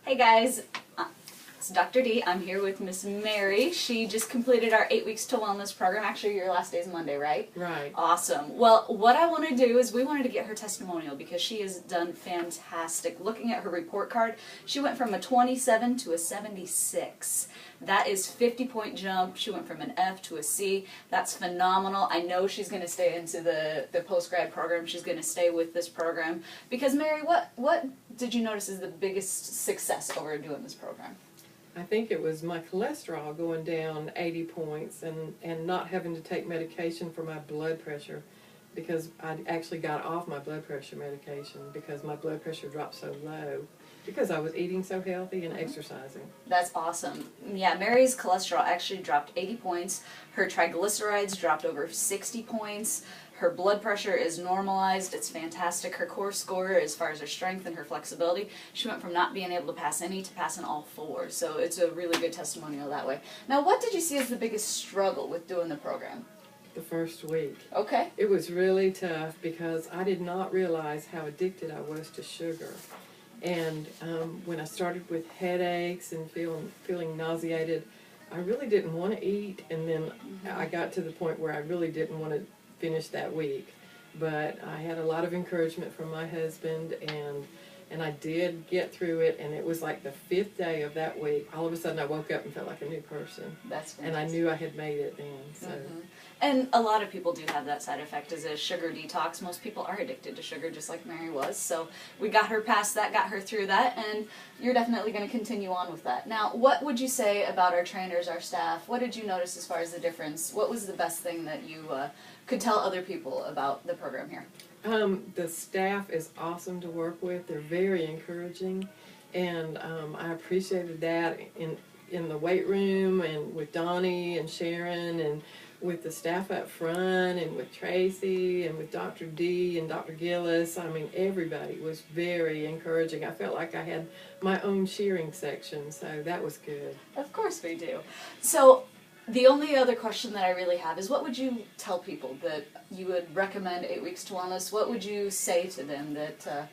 Hey guys, it's Dr. D. I'm here with Miss Mary. She just completed our 8 Weeks to Wellness program. Actually, your last day is Monday, right? Right. Awesome. Well, what I want to do is we wanted to get her testimonial because she has done fantastic. Looking at her report card, she went from a 27 to a 76. That is 50-point jump. She went from an F to a C. That's phenomenal. I know she's going to stay into the post-grad program. She's going to stay with this program. Because Mary, what did you notice is the biggest success over doing this program? I think it was my cholesterol going down 80 points and not having to take medication for my blood pressure, because I actually got off my blood pressure medication because my blood pressure dropped so low because I was eating so healthy and exercising. That's awesome. Yeah, Mary's cholesterol actually dropped 80 points. Her triglycerides dropped over 60 points. Her blood pressure is normalized. It's fantastic. Her core score, as far as her strength and her flexibility, she went from not being able to pass any to passing all four. So it's a really good testimonial that way. Now, what did you see as the biggest struggle with doing the program? The first week. Okay. It was really tough because I did not realize how addicted I was to sugar. And when I started with headaches and feeling nauseated, I really didn't want to eat. And then I got to the point where I really didn't want to finish that week. But I had a lot of encouragement from my husband, and I did get through it. And it was like the 5th day of that week, all of a sudden I woke up and felt like a new person. That's fantastic. And I knew I had made it then. So. And a lot of people do have that side effect as a sugar detox. Most people are addicted to sugar, just like Mary was. So we got her past that, got her through that, and you're definitely going to continue on with that. Now, what would you say about our trainers, our staff? What did you notice as far as the difference? What was the best thing that you could tell other people about the program here? The staff is awesome to work with. They're very encouraging, and I appreciated that in the weight room and with Donnie and Sharon and with the staff up front and with Tracy and with Dr. D and Dr. Gillis. I mean, everybody was very encouraging. I felt like I had my own cheering section, so that was good. Of course we do. So the only other question that I really have is, what would you tell people that you would recommend 8 Weeks to Wellness? What would you say to them that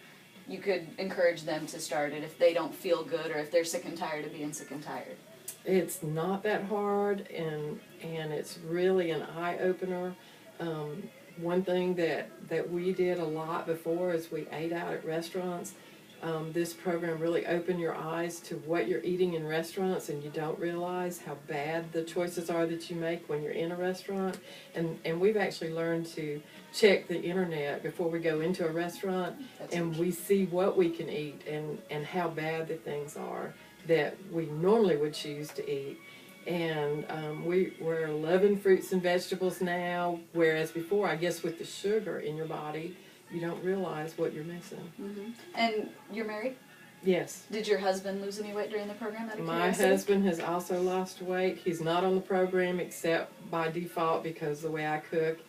you could encourage them to start it if they don't feel good or if they're sick and tired of being sick and tired? It's not that hard, and it's really an eye-opener. One thing that we did a lot before is we ate out at restaurants. This program really opened your eyes to what you're eating in restaurants, and you don't realize how bad the choices are that you make when you're in a restaurant. And we've actually learned to check the internet before we go into a restaurant, and we see what we can eat and how bad the things are that we normally would choose to eat. And we're loving fruits and vegetables now, whereas before, I guess with the sugar in your body, you don't realize what you're missing. And you're married? Yes. Did your husband lose any weight during the program? Out of My curiosity? husband has also lost weight. He's not on the program except by default because the way I cook,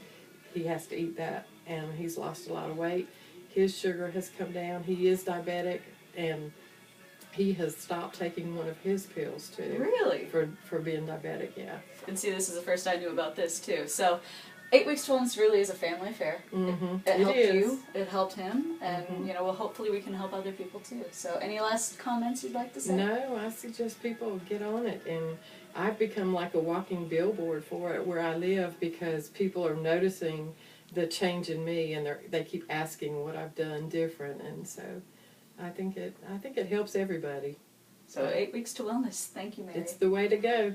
he has to eat that, and he's lost a lot of weight. His sugar has come down. He is diabetic, and he has stopped taking one of his pills too. Really? For being diabetic, yeah. And see, this is the first I knew about this too. So 8 Weeks to Wellness really is a family affair. It helped you, it helped him, and you know, well, hopefully we can help other people too. So any last comments you'd like to say? No, I suggest people get on it, and I've become like a walking billboard for it where I live, because people are noticing the change in me, and they keep asking what I've done different, and so I think it helps everybody. So 8 Weeks to Wellness. Thank you, Mary. It's the way to go.